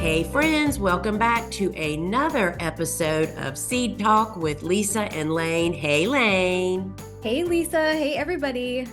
Hey friends, welcome back to another episode of Seed Talk with Lisa and Layne. Hey Layne. Hey Lisa, hey everybody.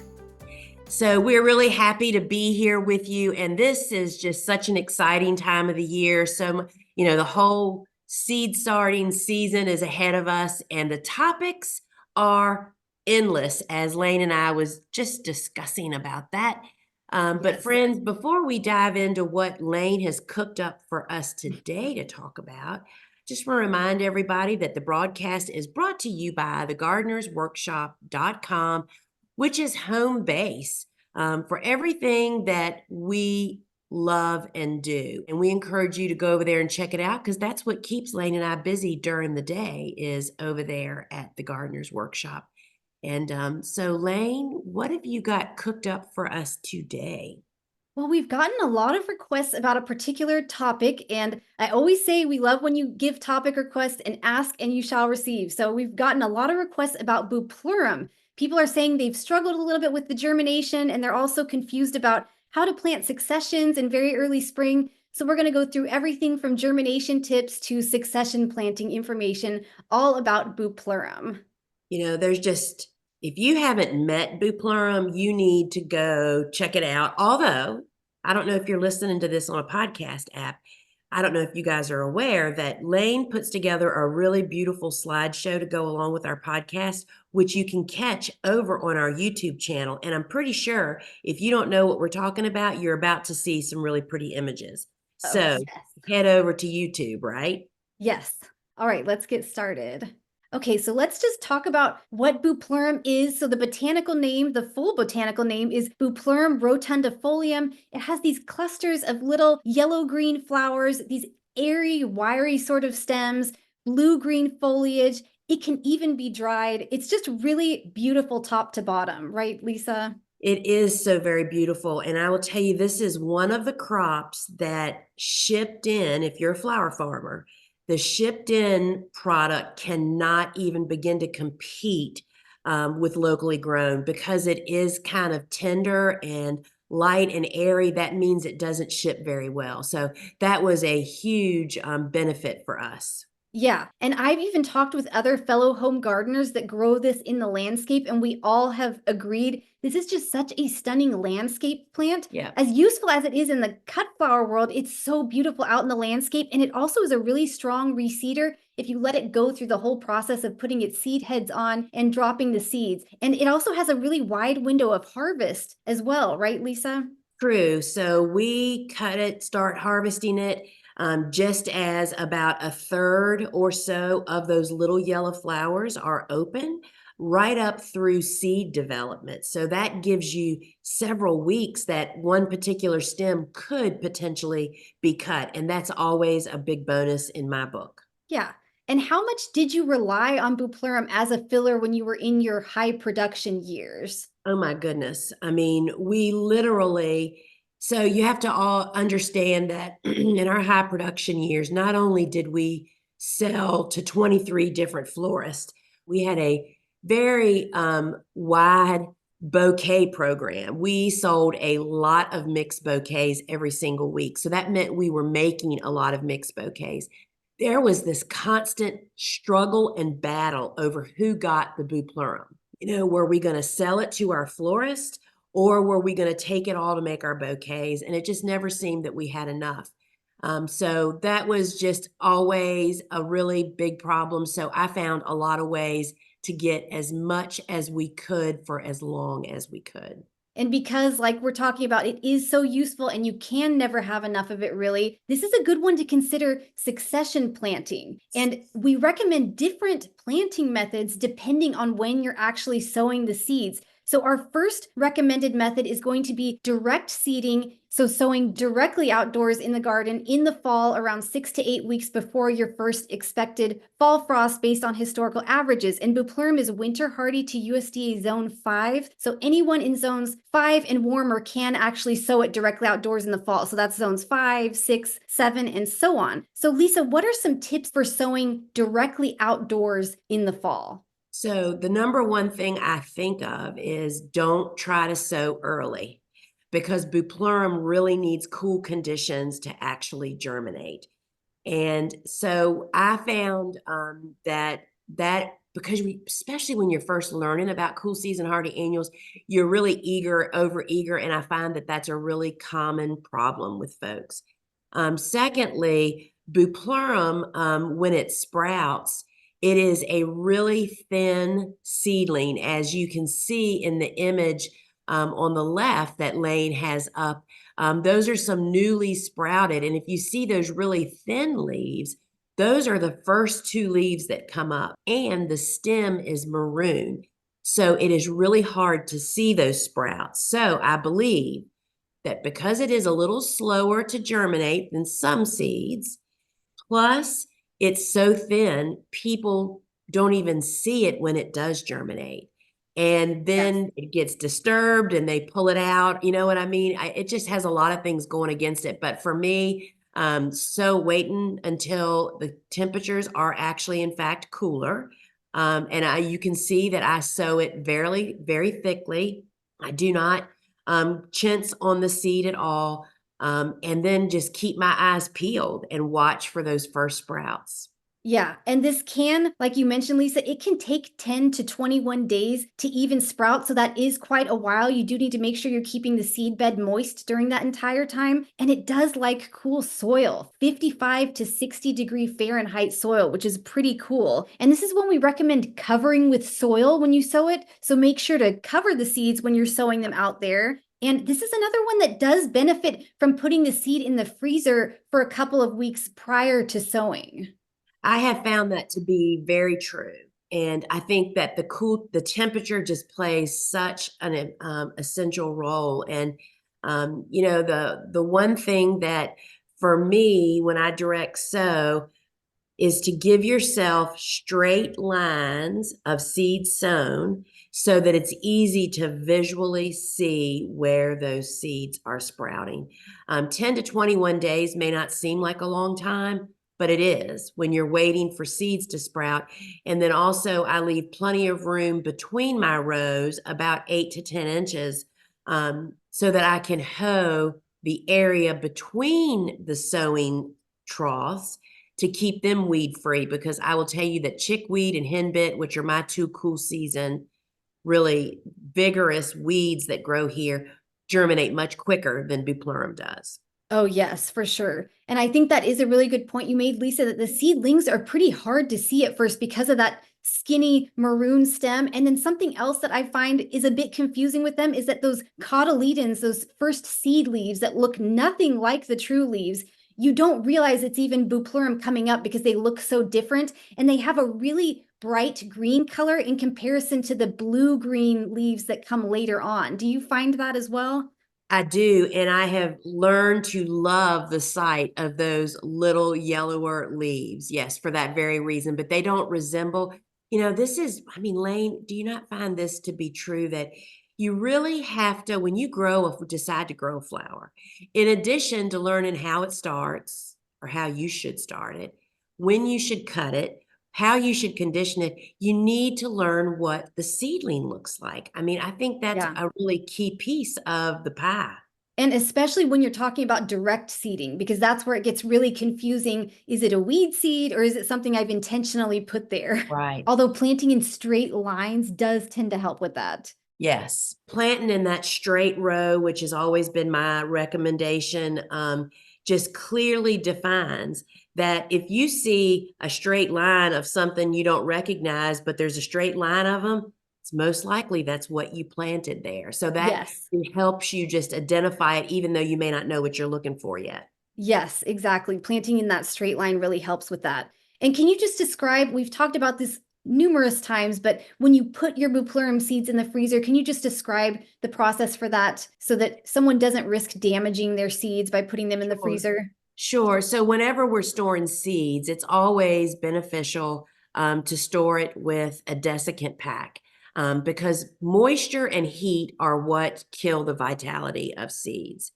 So we're really happy to be here with you, and this is just such an exciting time of the year. So, the whole seed starting season is ahead of us, and the topics are endless, as Layne and I was just discussing about that. But Yes. friends, before we dive into what Layne has cooked up for us today to talk about, just want to remind everybody that the broadcast is brought to you by thegardenersworkshop.com, which is home base for everything that we love and do. And we encourage you to go over there and check it out, because that's what keeps Layne and I busy during the day, is over there at the Gardener's Workshop. And so Layne, what have you got cooked up for us today? Well, we've gotten a lot of requests about a particular topic, and I always say we love when you give topic requests and ask and you shall receive. So we've gotten a lot of requests about Bupleurum. People are saying they've struggled a little bit with the germination, and they're also confused about how to plant successions in very early spring. So we're going to go through everything from germination tips to succession planting information, all about Bupleurum. There's just, if you haven't met Bupleurum, you need to go check it out. Although, I don't know if you're listening to this on a podcast app. I don't know if you guys are aware that Layne puts together a really beautiful slideshow to go along with our podcast, which you can catch over on our YouTube channel. And I'm pretty sure if you don't know what we're talking about, you're about to see some really pretty images. Oh, So yes. head over to YouTube, right? Yes. All right, let's get started. Okay, so let's just talk about what Bupleurum is. So the botanical name, the full botanical name is Bupleurum rotundifolium. It has these clusters of little yellow-green flowers, these airy, wiry sort of stems, blue-green foliage. It can even be dried. It's just really beautiful top to bottom, right, Lisa? It is so very beautiful. And I will tell you, this is one of the crops that shipped in, if you're a flower farmer, the shipped in product cannot even begin to compete with locally grown, because it is kind of tender and light and airy. That means it doesn't ship very well. So that was a huge benefit for us. Yeah, and I've even talked with other fellow home gardeners that grow this in the landscape, and we all have agreed this is just such a stunning landscape plant. Yeah. As useful as it is in the cut flower world, it's so beautiful out in the landscape, and it also is a really strong reseeder if you let it go through the whole process of putting its seed heads on and dropping the seeds. And it also has a really wide window of harvest as well, right, Lisa? True. So we cut it, start harvesting it, just as about a third or so of those little yellow flowers are open, right up through seed development. So that gives you several weeks that one particular stem could potentially be cut. And that's always a big bonus in my book. Yeah. And how much did you rely on Bupleurum as a filler when you were in your high production years? Oh my goodness. I mean, we literally, so you have to all understand that in our high production years, not only did we sell to 23 different florists, we had a very wide bouquet program. We sold a lot of mixed bouquets every single week. So that meant we were making a lot of mixed bouquets. There was this constant struggle and battle over who got the Bupleurum. Were we going to sell it to our florist, or were we going to take it all to make our bouquets? And it just never seemed that we had enough. So that was just always a really big problem. So I found a lot of ways to get as much as we could for as long as we could. And because, like we're talking about, it is so useful and you can never have enough of it, really, this is a good one to consider succession planting. And we recommend different planting methods depending on when you're actually sowing the seeds. So our first recommended method is going to be direct seeding. So sowing directly outdoors in the garden in the fall around 6 to 8 weeks before your first expected fall frost based on historical averages. And Bupleurum is winter hardy to USDA zone 5. So anyone in zones 5 and warmer can actually sow it directly outdoors in the fall. So that's zones 5, 6, 7, and so on. So Lisa, what are some tips for sowing directly outdoors in the fall? So the number one thing I think of is don't try to sow early, because Bupleurum really needs cool conditions to actually germinate. And so I found that because especially when you're first learning about cool season hardy annuals, you're really over eager, and I find that that's a really common problem with folks. Secondly, Bupleurum, when it sprouts, it is a really thin seedling, as you can see in the image on the left that Layne has up. Those are some newly sprouted, and if you see those really thin leaves, those are the first two leaves that come up, and the stem is maroon. So it is really hard to see those sprouts. So I believe that because it is a little slower to germinate than some seeds, plus it's so thin, people don't even see it when it does germinate. And Yes. then it gets disturbed and they pull it out. You know what I mean? It just has a lot of things going against it. But for me, so waiting until the temperatures are actually, in fact, cooler. And you can see that I sow it very, very thickly. I do not chintz on the seed at all. And then just keep my eyes peeled and watch for those first sprouts. Yeah, and this can, like you mentioned, Lisa, it can take 10 to 21 days to even sprout. So that is quite a while. You do need to make sure you're keeping the seed bed moist during that entire time. And it does like cool soil, 55 to 60 Fahrenheit soil, which is pretty cool. And this is when we recommend covering with soil when you sow it. So make sure to cover the seeds when you're sowing them out there. And this is another one that does benefit from putting the seed in the freezer for a couple of weeks prior to sowing. I have found that to be very true. And I think that the temperature just plays such an essential role. And the one thing that for me when I direct sow is to give yourself straight lines of seed sown so that it's easy to visually see where those seeds are sprouting. 10 to 21 days may not seem like a long time, but it is when you're waiting for seeds to sprout. And then also I leave plenty of room between my rows, about 8 to 10 inches, so that I can hoe the area between the sowing troughs to keep them weed free, because I will tell you that chickweed and henbit, which are my two cool season, really vigorous weeds that grow here, germinate much quicker than Bupleurum does. Oh, yes, for sure. And I think that is a really good point you made, Lisa, that the seedlings are pretty hard to see at first because of that skinny maroon stem. And then something else that I find is a bit confusing with them is that those cotyledons, those first seed leaves that look nothing like the true leaves, you don't realize it's even Bupleurum coming up because they look so different. And they have a really bright green color in comparison to the blue-green leaves that come later on. Do you find that as well? I do, and I have learned to love the sight of those little yellower leaves. Yes, for that very reason, but they don't resemble, Layne, do you not find this to be true that you really have to, when you decide to grow a flower, in addition to learning how it starts or how you should start it, when you should cut it, how you should condition it, you need to learn what the seedling looks like. I mean, I think that's Yeah. a really key piece of the pie. And especially when you're talking about direct seeding, because that's where it gets really confusing. Is it a weed seed or is it something I've intentionally put there? Right. Although planting in straight lines does tend to help with that. Yes. Planting in that straight row, which has always been my recommendation, just clearly defines that if you see a straight line of something you don't recognize, but there's a straight line of them, it's most likely that's what you planted there. So that Yes. helps you just identify it, even though you may not know what you're looking for yet. Yes, exactly. Planting in that straight line really helps with that. And can you just describe, we've talked about this numerous times, but when you put your Bupleurum seeds in the freezer, can you just describe the process for that so that someone doesn't risk damaging their seeds by putting them in the Sure. freezer? Sure. So whenever we're storing seeds, it's always beneficial to store it with a desiccant pack, because moisture and heat are what kill the vitality of seeds.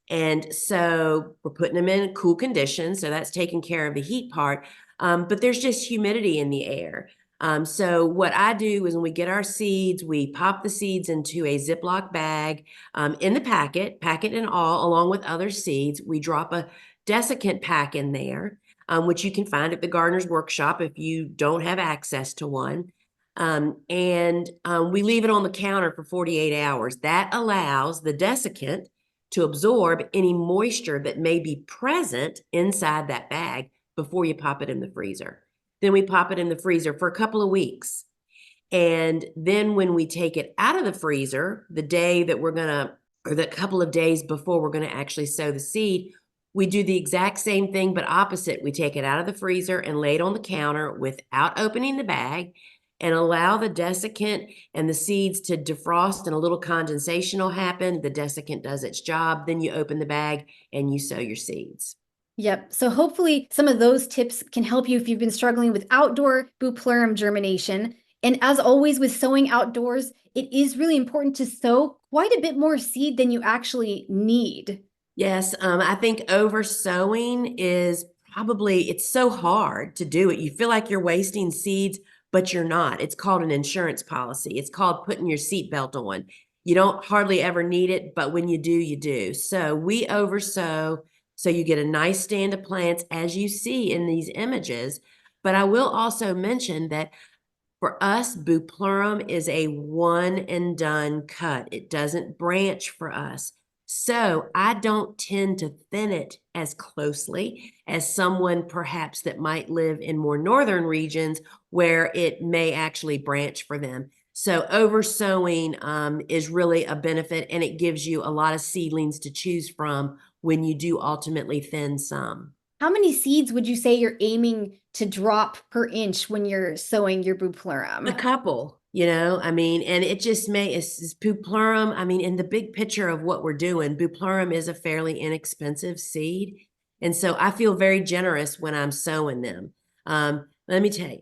And so we're putting them in cool conditions, so that's taking care of the heat part. But there's just humidity in the air. So what I do is when we get our seeds, we pop the seeds into a Ziploc bag in the packet and all, along with other seeds. We drop a desiccant pack in there, which you can find at the gardener's workshop if you don't have access to one. We leave it on the counter for 48 hours. That allows the desiccant to absorb any moisture that may be present inside that bag before you pop it in the freezer. Then we pop it in the freezer for a couple of weeks. And then when we take it out of the freezer, the day that we're going to, or the couple of days before we're going to actually sow the seed, we do the exact same thing, but opposite. We take it out of the freezer and lay it on the counter without opening the bag and allow the desiccant and the seeds to defrost and a little condensation will happen. The desiccant does its job. Then you open the bag and you sow your seeds. Yep. So hopefully some of those tips can help you if you've been struggling with outdoor Bupleurum germination. And as always with sowing outdoors, it is really important to sow quite a bit more seed than you actually need. Yes, I think over sowing is probably, it's so hard to do it. You feel like you're wasting seeds, but you're not. It's called an insurance policy. It's called putting your seatbelt on. You don't hardly ever need it, but when you do, you do. So we oversow, so you get a nice stand of plants as you see in these images. But I will also mention that for us, Bupleurum is a one and done cut. It doesn't branch for us. So I don't tend to thin it as closely as someone perhaps that might live in more northern regions where it may actually branch for them. So oversowing is really a benefit, and it gives you a lot of seedlings to choose from when you do ultimately thin some. How many seeds would you say you're aiming to drop per inch when you're sowing your A Bupleurum? couple, I mean, and it just it's Bupleurum. I mean, in the big picture of what we're doing, Bupleurum is a fairly inexpensive seed. And so I feel very generous when I'm sowing them. Let me tell you,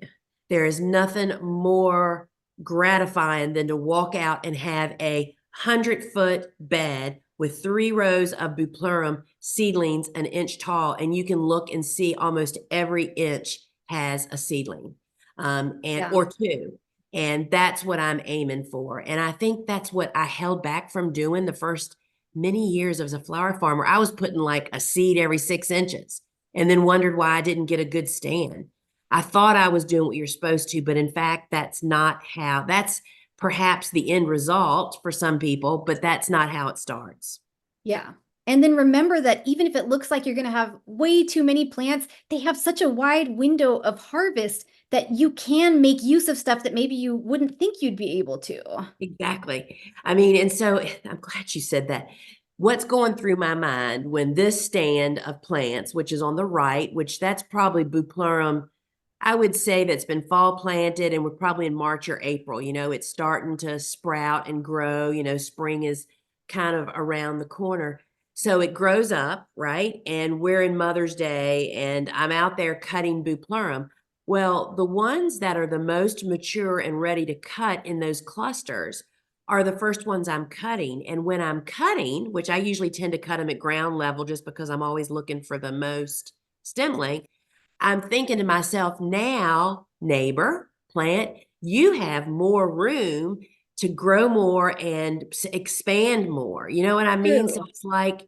there is nothing more gratifying than to walk out and have a 100-foot bed with 3 rows of Bupleurum seedlings an inch tall, and you can look and see almost every inch has a seedling, or two. And that's what I'm aiming for. And I think that's what I held back from doing the first many years as a flower farmer. I was putting like a seed every 6 inches and then wondered why I didn't get a good stand. I thought I was doing what you're supposed to, but in fact, that's perhaps the end result for some people, but that's not how it starts. Yeah. And then remember that even if it looks like you're going to have way too many plants, they have such a wide window of harvest that you can make use of stuff that maybe you wouldn't think you'd be able to. Exactly. I mean, and so I'm glad you said that. What's going through my mind when this stand of plants, which is on the right, which that's probably Bupleurum, I would say that's been fall planted and we're probably in March or April. It's starting to sprout and grow. Spring is kind of around the corner. So it grows up, right? And we're in Mother's Day and I'm out there cutting Bupleurum. Well, the ones that are the most mature and ready to cut in those clusters are the first ones I'm cutting. And when I'm cutting, which I usually tend to cut them at ground level just because I'm always looking for the most stem length, I'm thinking to myself, now, neighbor, plant, you have more room to grow more and expand more. You know what I mean? So True. it's like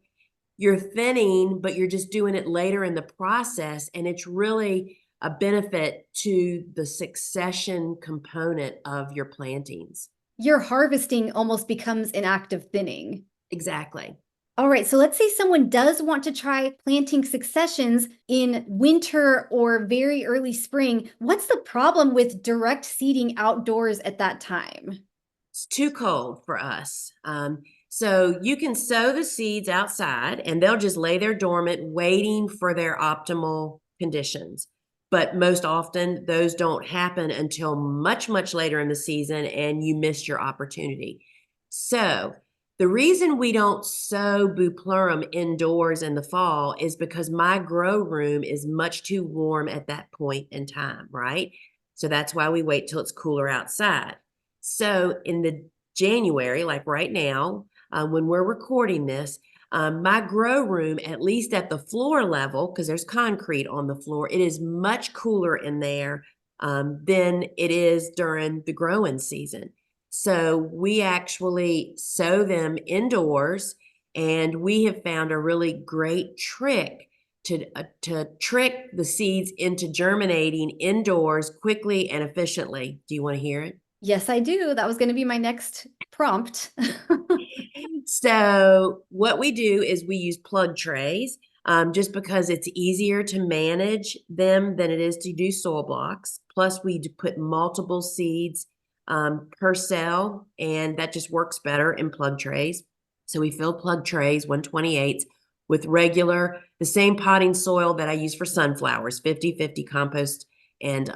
you're thinning, but you're just doing it later in the process. And it's really a benefit to the succession component of your plantings. Your harvesting almost becomes an act of thinning. Exactly. All right, so let's say someone does want to try planting successions in winter or very early spring. What's the problem with direct seeding outdoors at that time? It's too cold for us. So you can sow the seeds outside and they'll just lay there dormant, waiting for their optimal conditions. But most often, those don't happen until much, much later in the season and you missed your opportunity. So the reason we don't sow Bupleurum indoors in the fall is because my grow room is much too warm at that point in time, right? So that's why we wait till it's cooler outside. So in the January, like right now, when we're recording this, my grow room, at least at the floor level, because there's concrete on the floor, it is much cooler in there than it is during the growing season. So we actually sow them indoors, and we have found a really great trick to trick the seeds into germinating indoors quickly and efficiently. Do you want to hear it? Yes, I do. That was going to be my next prompt. So what we do is we use plug trays, just because it's easier to manage them than it is to do soil blocks. Plus, we put multiple seeds per cell, and that just works better in plug trays. So we fill plug trays, 128s, with the same potting soil that I use for sunflowers, 50-50 compost and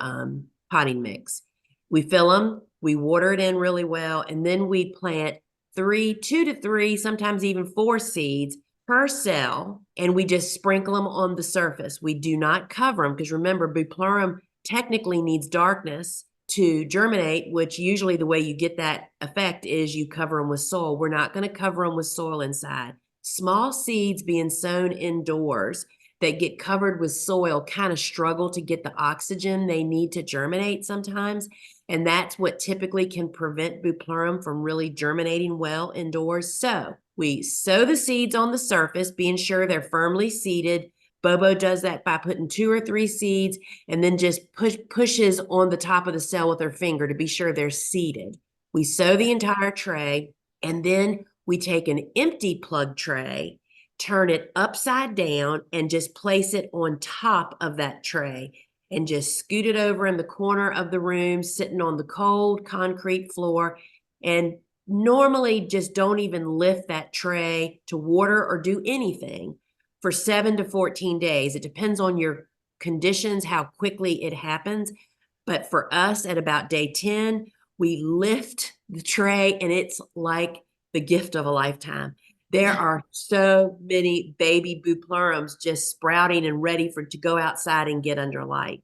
potting mix. We fill them, we water it in really well, and then we plant two to three, sometimes even four seeds per cell, and we just sprinkle them on the surface. We do not cover them because remember, Bupleurum technically needs darkness to germinate, which usually the way you get that effect is you cover them with soil. We're not going to cover them with soil inside. Small seeds being sown indoors that get covered with soil kind of struggle to get the oxygen they need to germinate sometimes. And that's what typically can prevent Bupleurum from really germinating well indoors. So we sow the seeds on the surface, being sure they're firmly seeded. Bobo does that by putting 2 or 3 seeds and then just pushes on the top of the cell with her finger to be sure they're seeded. We sow the entire tray, and then we take an empty plug tray, turn it upside down, and just place it on top of that tray and just scoot it over in the corner of the room, sitting on the cold concrete floor. And normally just don't even lift that tray to water or do anything for 7 to 14 days. It depends on your conditions, how quickly it happens. But for us, at about day 10, we lift the tray, and it's like the gift of a lifetime. There are so many baby Bupleurums just sprouting and ready to go outside and get under light.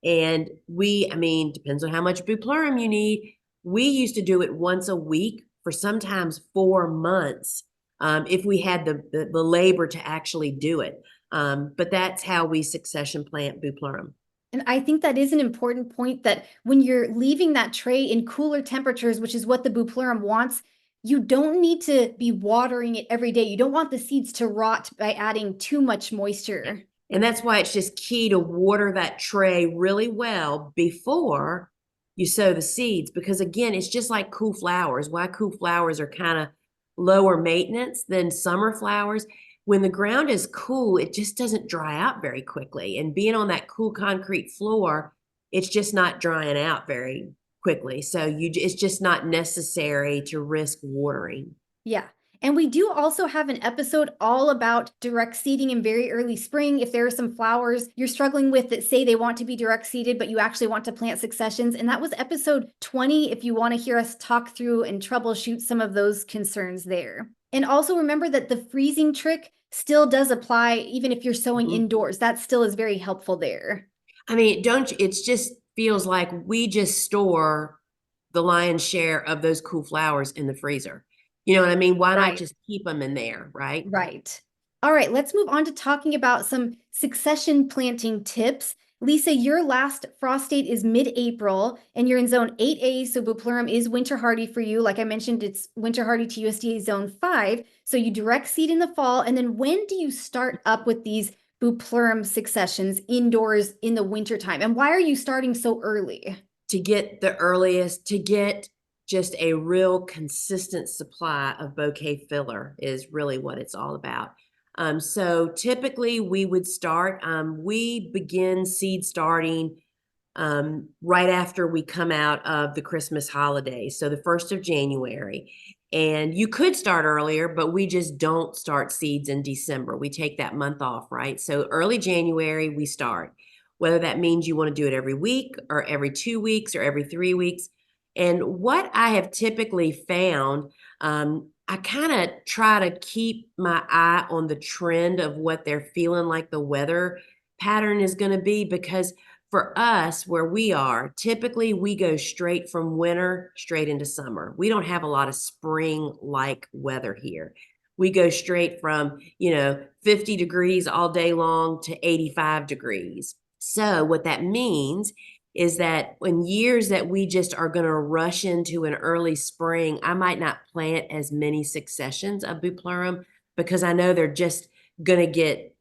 And depends on how much Bupleurum you need. We used to do it once a week for sometimes 4 months, if we had the labor to actually do it. But that's how we succession plant Bupleurum. And I think that is an important point, that when you're leaving that tray in cooler temperatures, which is what the Bupleurum wants, you don't need to be watering it every day. You don't want the seeds to rot by adding too much moisture. And that's why it's just key to water that tray really well before you sow the seeds. Because again, it's just like cool flowers. Why cool flowers are kind of lower maintenance than summer flowers. When the ground is cool, it just doesn't dry out very quickly. And being on that cool concrete floor, it's just not drying out very quickly. So it's just not necessary to risk watering. Yeah. And we do also have an episode all about direct seeding in very early spring. If there are some flowers you're struggling with that say they want to be direct seeded, but you actually want to plant successions. And that was episode 20, if you want to hear us talk through and troubleshoot some of those concerns there. And also remember that the freezing trick still does apply even if you're sowing indoors. That still is very helpful there. It just feels like we just store the lion's share of those cool flowers in the freezer. You know what I mean? Why not just keep them in there, right? Right. All right, let's move on to talking about some succession planting tips. Lisa, your last frost date is mid-April, and you're in zone 8A, so Bupleurum is winter hardy for you. Like I mentioned, it's winter hardy to USDA zone 5, so you direct seed in the fall. And then when do you start up with these Bupleurum successions indoors in the wintertime? And why are you starting so early? To get just a real consistent supply of bouquet filler is really what it's all about. So typically we would we begin seed starting right after we come out of the Christmas holidays, so the 1st of January. And you could start earlier, but we just don't start seeds in December. We take that month off, right? So early January we start, whether that means you want to do it every week or every 2 weeks or every 3 weeks. And what I have typically found, I kind of try to keep my eye on the trend of what they're feeling like the weather pattern is going to be, because for us, where we are, typically we go straight from winter straight into summer. We don't have a lot of spring-like weather here. We go straight from, 50 degrees all day long to 85 degrees. So what that means is that in years that we just are going to rush into an early spring, I might not plant as many successions of Bupleurum because I know they're just going to get,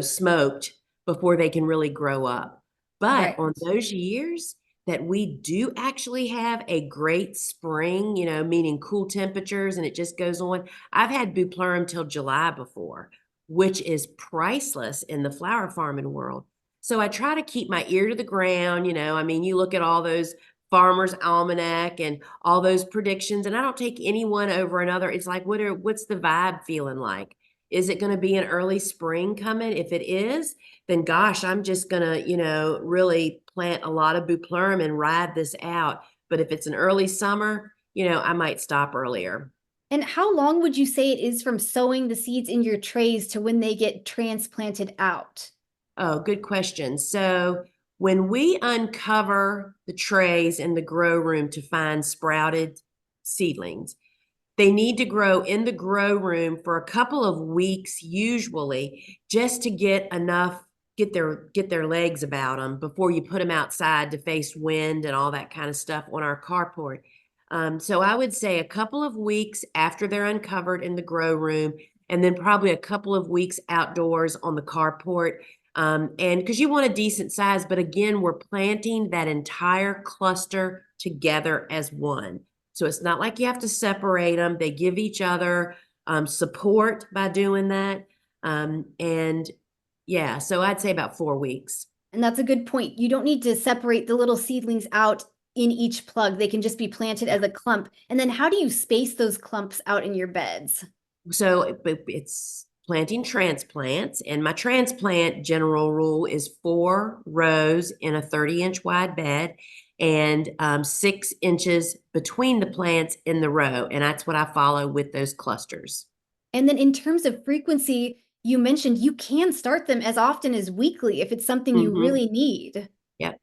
smoked before they can really grow up. But Right. on those years that we do actually have a great spring, meaning cool temperatures and it just goes on, I've had Bupleurum till July before, which is priceless in the flower farming world. So I try to keep my ear to the ground. You look at all those Farmer's Almanac and all those predictions, and I don't take any one over another. It's like, what's the vibe feeling like? Is it going to be an early spring coming? If it is, then gosh, I'm just going to, really plant a lot of Bupleurum and ride this out. But if it's an early summer, I might stop earlier. And how long would you say it is from sowing the seeds in your trays to when they get transplanted out? Oh, good question. So when we uncover the trays in the grow room to find sprouted seedlings, they need to grow in the grow room for a couple of weeks, usually, just to get their legs about them before you put them outside to face wind and all that kind of stuff on our carport. So I would say a couple of weeks after they're uncovered in the grow room, and then probably a couple of weeks outdoors on the carport. And because you want a decent size, but again, we're planting that entire cluster together as one. So it's not like you have to separate them. They give each other support by doing that. And yeah, so I'd say about 4 weeks. And that's a good point. You don't need to separate the little seedlings out in each plug. They can just be planted as a clump. And then how do you space those clumps out in your beds? So it's planting transplants, and my transplant general rule is 4 rows in a 30-inch wide bed and 6 inches between the plants in the row. And that's what I follow with those clusters. And then in terms of frequency, you mentioned you can start them as often as weekly if it's something you really need. Yep.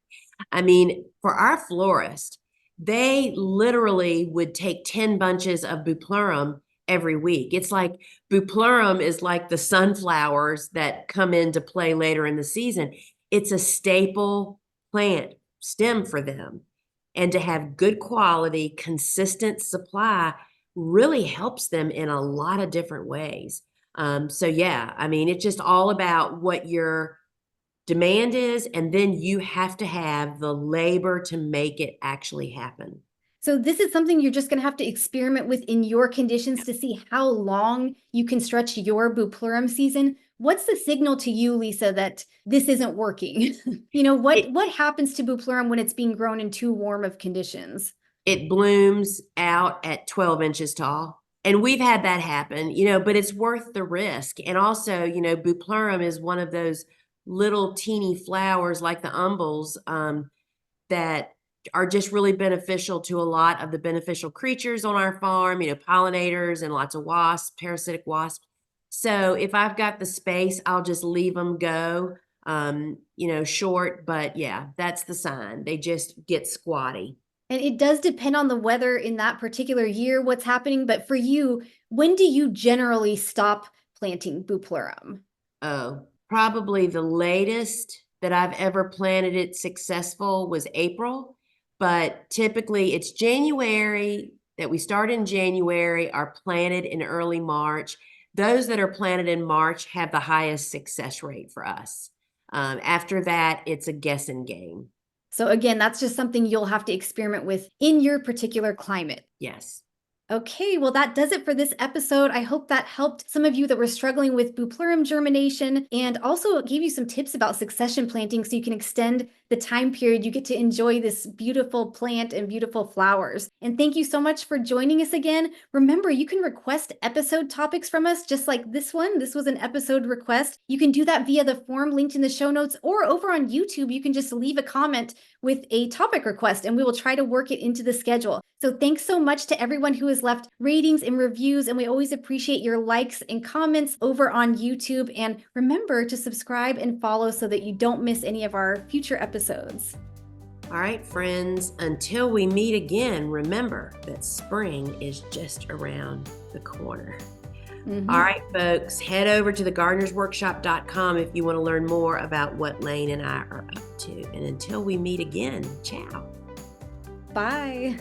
For our florist, they literally would take 10 bunches of Bupleurum every week. It's like Bupleurum is like the sunflowers that come into play later in the season. It's a staple plant stem for them. And to have good quality, consistent supply really helps them in a lot of different ways. It's just all about what your demand is, and then you have to have the labor to make it actually happen. So this is something you're just going to have to experiment with in your conditions to see how long you can stretch your Bupleurum season. What's the signal to you, Lisa, that this isn't working? What happens to Bupleurum when it's being grown in too warm of conditions? It blooms out at 12 inches tall. And we've had that happen, but it's worth the risk. And also, Bupleurum is one of those little teeny flowers like the umbels that are just really beneficial to a lot of the beneficial creatures on our farm, pollinators and lots of wasps, parasitic wasps. So if I've got the space, I'll just leave them go, short. But yeah, that's the sign. They just get squatty. And it does depend on the weather in that particular year, what's happening. But for you, when do you generally stop planting Bupleurum? Oh, probably the latest that I've ever planted it successful was April. But typically it's January that we start in January, are planted in early March. Those that are planted in March have the highest success rate for us. After that, it's a guessing game. So again, that's just something you'll have to experiment with in your particular climate. Yes. Okay, well, that does it for this episode. I hope that helped some of you that were struggling with Bupleurum germination and also gave you some tips about succession planting so you can extend the time period you get to enjoy this beautiful plant and beautiful flowers. And thank you so much for joining us again. Remember, you can request episode topics from us just like this one. This was an episode request. You can do that via the form linked in the show notes, or over on YouTube, you can just leave a comment with a topic request and we will try to work it into the schedule. So thanks so much to everyone who has left ratings and reviews, and we always appreciate your likes and comments over on YouTube. And remember to subscribe and follow so that you don't miss any of our future episodes. All right, friends, until we meet again, remember that spring is just around the corner. All right, folks, head over to thegardenersworkshop.com if you want to learn more about what Layne and I are up to. to. And until we meet again, ciao. Bye.